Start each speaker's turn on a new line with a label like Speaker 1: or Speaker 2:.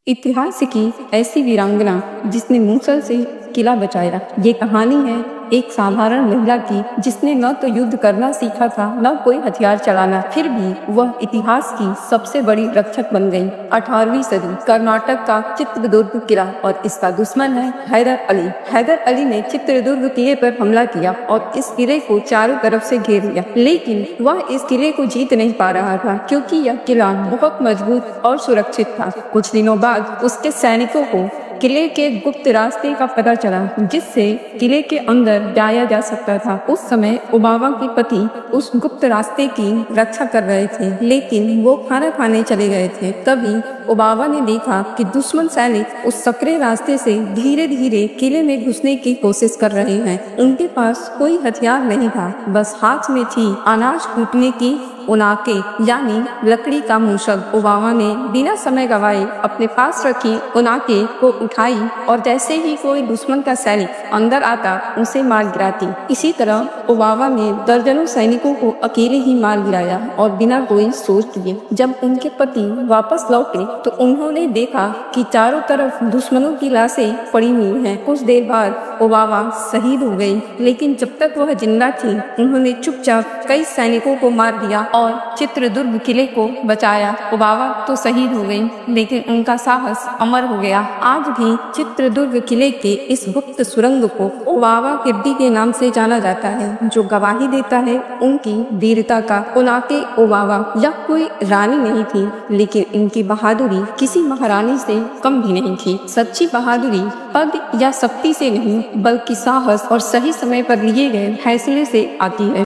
Speaker 1: इतिहास की ऐसी वीरांगना जिसने मूसल से किला बचाया। ये कहानी है एक साधारण महिला की जिसने न तो युद्ध करना सीखा था न कोई हथियार चलाना, फिर भी वह इतिहास की सबसे बड़ी रक्षक बन गई। 18वीं सदी कर्नाटक का चित्रदुर्ग किला और इसका दुश्मन है हैदर अली। हैदर अली ने चित्रदुर्ग किले पर हमला किया और इस किले को चारों तरफ से घेर लिया, लेकिन वह इस किले को जीत नहीं पा रहा था क्योंकि यह किला बहुत मजबूत और सुरक्षित था। कुछ दिनों बाद उसके सैनिकों को किले के गुप्त रास्ते का पता चला जिससे किले के अंदर जाया जा सकता था। उस समय ओबामा के पति उस गुप्त रास्ते की रक्षा कर रहे थे, लेकिन वो खाना खाने चले गए थे। तभी ओबामा ने देखा कि दुश्मन सैनिक उस सकरे रास्ते से धीरे धीरे किले में घुसने की कोशिश कर रहे हैं। उनके पास कोई हथियार नहीं था, बस हाथ में थी अनाज कूटने की उनाके यानी लकड़ी का मूसक। ओबामा ने बिना समय गवाए अपने पास रखी उनाके को उठाई और जैसे ही कोई दुश्मन का सैनिक अंदर आता उसे मार गिराती। इसी तरह ओबामा ने दर्जनों सैनिकों को अकेले ही मार गिराया और बिना कोई सोच लिए। जब उनके पति वापस लौटे तो उन्होंने देखा कि चारों तरफ दुश्मनों की लाशें पड़ी हुई हैं। कुछ देर बाद ओबामा शहीद हो गई, लेकिन जब तक वह जिंदा थी उन्होंने चुपचाप कई सैनिकों को मार दिया और चित्रदुर्ग किले को बचाया। ओबामा तो शहीद हो गई, लेकिन उनका साहस अमर हो गया। आज भी चित्रदुर्ग किले के इस गुप्त सुरंग को ओबामा कीर्ति के नाम से जाना जाता है, जो गवाही देता है उनकी वीरता का। उनाके ओबामा यह कोई रानी नहीं थी, लेकिन इनकी बहादुरी किसी महारानी से कम भी नहीं थी। सच्ची बहादुरी पद या शक्ति से नहीं, बल्कि साहस और सही समय पर लिए गए फैसले से आती है।